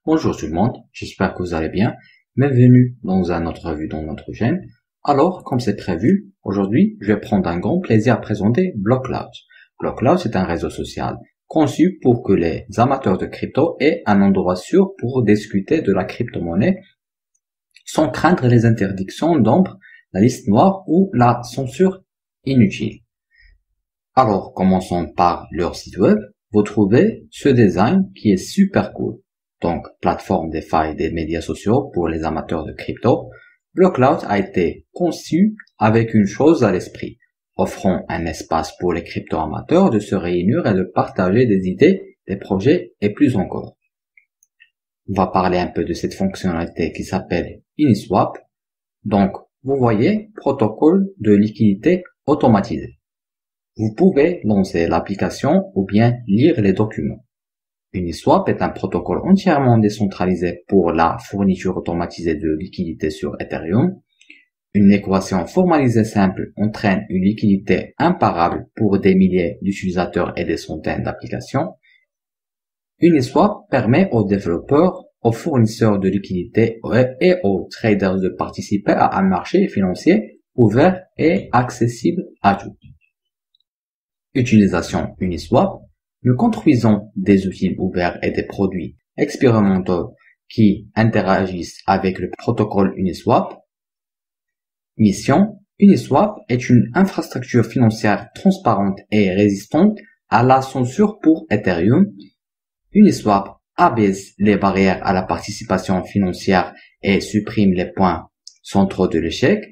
Bonjour tout le monde, j'espère que vous allez bien. Bienvenue dans un autre revue dans notre chaîne. Alors, comme c'est prévu, aujourd'hui, je vais prendre un grand plaisir à présenter BlockCloud. BlockCloud, c'est un réseau social conçu pour que les amateurs de crypto aient un endroit sûr pour discuter de la crypto-monnaie sans craindre les interdictions d'ombre, la liste noire ou la censure inutile. Alors, commençons par leur site web. Vous trouvez ce design qui est super cool. Donc, plateforme DeFi des médias sociaux pour les amateurs de crypto. BlockCloud a été conçu avec une chose à l'esprit, offrant un espace pour les crypto-amateurs de se réunir et de partager des idées, des projets et plus encore. On va parler un peu de cette fonctionnalité qui s'appelle Uniswap. Donc, vous voyez, protocole de liquidité automatisé. Vous pouvez lancer l'application ou bien lire les documents. Uniswap est un protocole entièrement décentralisé pour la fourniture automatisée de liquidités sur Ethereum. Une équation formalisée simple entraîne une liquidité imparable pour des milliers d'utilisateurs et des centaines d'applications. Uniswap permet aux développeurs, aux fournisseurs de liquidités et aux traders de participer à un marché financier ouvert et accessible à tous. Utilisation Uniswap. Nous construisons des outils ouverts et des produits expérimentaux qui interagissent avec le protocole Uniswap. Mission. Uniswap est une infrastructure financière transparente et résistante à la censure pour Ethereum. Uniswap abaisse les barrières à la participation financière et supprime les points centraux de l'échec.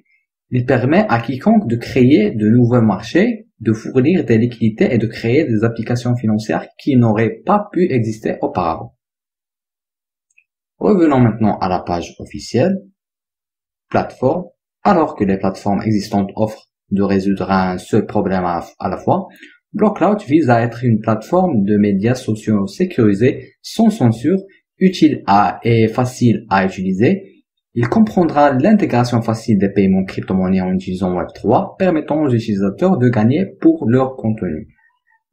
Il permet à quiconque de créer de nouveaux marchés, de fournir des liquidités et de créer des applications financières qui n'auraient pas pu exister auparavant. Revenons maintenant à la page officielle. Plateforme. Alors que les plateformes existantes offrent de résoudre un seul problème à la fois, BlockCloud vise à être une plateforme de médias sociaux sécurisés, sans censure, utile et facile à utiliser. Il comprendra l'intégration facile des paiements crypto-monnaies en utilisant Web3, permettant aux utilisateurs de gagner pour leur contenu.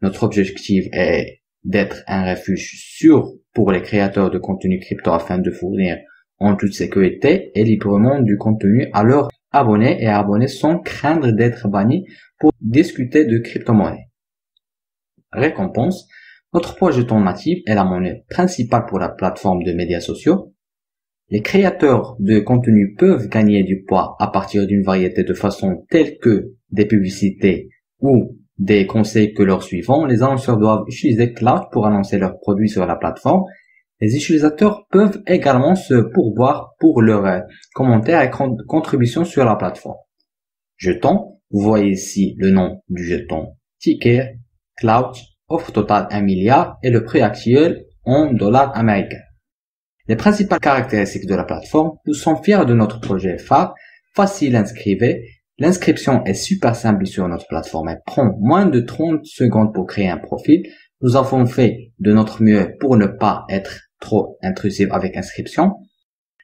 Notre objectif est d'être un refuge sûr pour les créateurs de contenu crypto afin de fournir en toute sécurité et librement du contenu à leurs abonnés sans craindre d'être bannis pour discuter de crypto-monnaies. Récompense. Notre projeton natif est la monnaie principale pour la plateforme de médias sociaux. Les créateurs de contenu peuvent gagner du poids à partir d'une variété de façons telles que des publicités ou des conseils que leurs suivants. Les annonceurs doivent utiliser Cloud pour annoncer leurs produits sur la plateforme. Les utilisateurs peuvent également se pourvoir pour leurs commentaires et contributions sur la plateforme. Jeton. Vous voyez ici le nom du jeton. Ticker. Cloud. Offre totale 1 milliard et le prix actuel en dollars américains. Les principales caractéristiques de la plateforme. Nous sommes fiers de notre projet phare, facile à inscrire. L'inscription est super simple sur notre plateforme. Elle prend moins de 30 secondes pour créer un profil. Nous avons fait de notre mieux pour ne pas être trop intrusif avec inscription.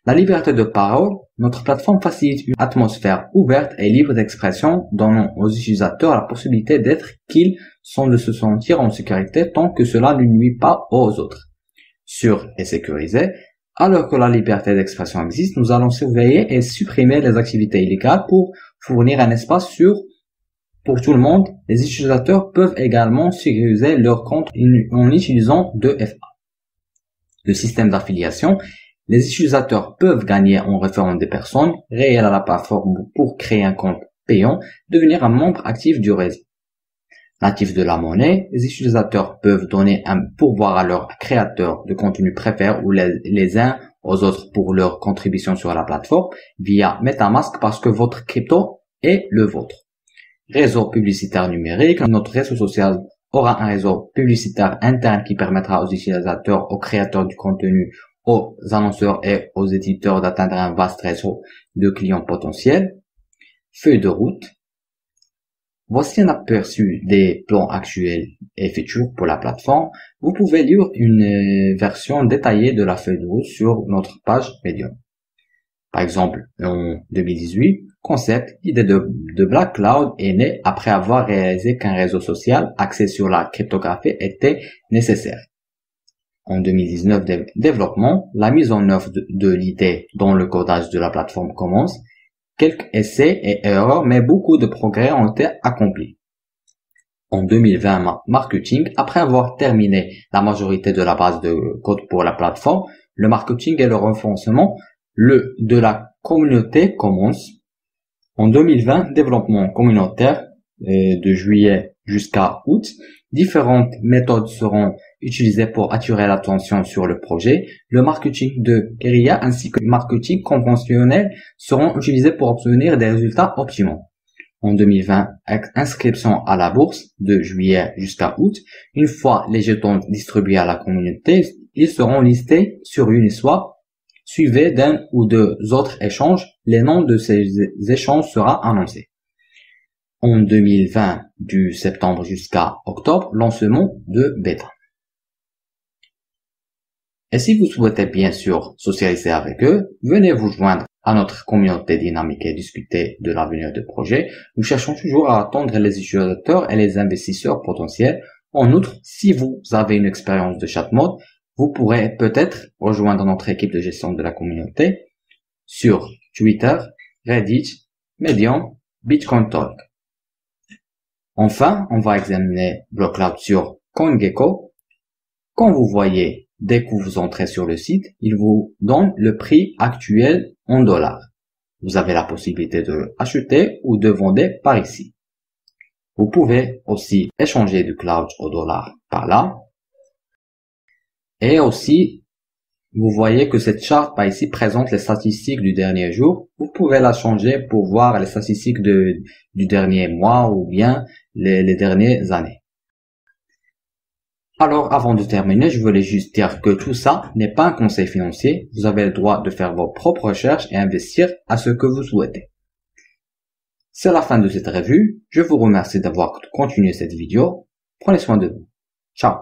La liberté de parole. Notre plateforme facilite une atmosphère ouverte et libre d'expression, donnant aux utilisateurs la possibilité d'être qu'ils sont, de se sentir en sécurité tant que cela ne nuit pas aux autres. Sûr et sécurisé. Alors que la liberté d'expression existe, nous allons surveiller et supprimer les activités illégales pour fournir un espace sûr pour tout le monde. Les utilisateurs peuvent également sécuriser leur compte en utilisant 2FA. Le système d'affiliation. Les utilisateurs peuvent gagner en référant des personnes réelles à la plateforme pour créer un compte payant, devenir un membre actif du réseau. Natif de la monnaie, les utilisateurs peuvent donner un pourboire à leurs créateurs de contenu préférés ou les uns aux autres pour leur contribution sur la plateforme via MetaMask parce que votre crypto est le vôtre. Réseau publicitaire numérique. Notre réseau social aura un réseau publicitaire interne qui permettra aux utilisateurs, aux créateurs du contenu, aux annonceurs et aux éditeurs d'atteindre un vaste réseau de clients potentiels. Feuille de route. Voici un aperçu des plans actuels et futurs pour la plateforme. Vous pouvez lire une version détaillée de la feuille de route sur notre page Medium. Par exemple, en 2018, concept, l'idée de BlockCloud est née après avoir réalisé qu'un réseau social axé sur la cryptographie était nécessaire. En 2019, développement, la mise en œuvre de l'idée dans le codage de la plateforme commence. Quelques essais et erreurs, mais beaucoup de progrès ont été accomplis. En 2020, marketing, après avoir terminé la majorité de la base de code pour la plateforme, le marketing et le renforcement de la communauté commence. En 2020, développement communautaire de juillet jusqu'à août. Différentes méthodes seront utilisées pour attirer l'attention sur le projet. Le marketing de guérilla ainsi que le marketing conventionnel seront utilisés pour obtenir des résultats optimaux. En 2020, inscription à la bourse de juillet jusqu'à août. Une fois les jetons distribués à la communauté, ils seront listés sur Uniswap. Suivez d'un ou deux autres échanges. Les noms de ces échanges seront annoncés. En 2020, du septembre jusqu'à octobre, lancement de bêta. Et si vous souhaitez bien sûr socialiser avec eux, venez vous joindre à notre communauté dynamique et discuter de l'avenir du projet. Nous cherchons toujours à attendre les utilisateurs et les investisseurs potentiels. En outre, si vous avez une expérience de chatbot, vous pourrez peut-être rejoindre notre équipe de gestion de la communauté sur Twitter, Reddit, Medium, Bitcoin Talk. Enfin, on va examiner BlockCloud sur CoinGecko. Quand vous voyez, dès que vous entrez sur le site, il vous donne le prix actuel en dollars. Vous avez la possibilité de acheter ou de vendre par ici. Vous pouvez aussi échanger du cloud au dollar par là. Et aussi, vous voyez que cette charte par ici présente les statistiques du dernier jour. Vous pouvez la changer pour voir les statistiques du dernier mois ou bien les dernières années. Alors, avant de terminer, je voulais juste dire que tout ça n'est pas un conseil financier. Vous avez le droit de faire vos propres recherches et investir à ce que vous souhaitez. C'est la fin de cette revue. Je vous remercie d'avoir continué cette vidéo. Prenez soin de vous. Ciao.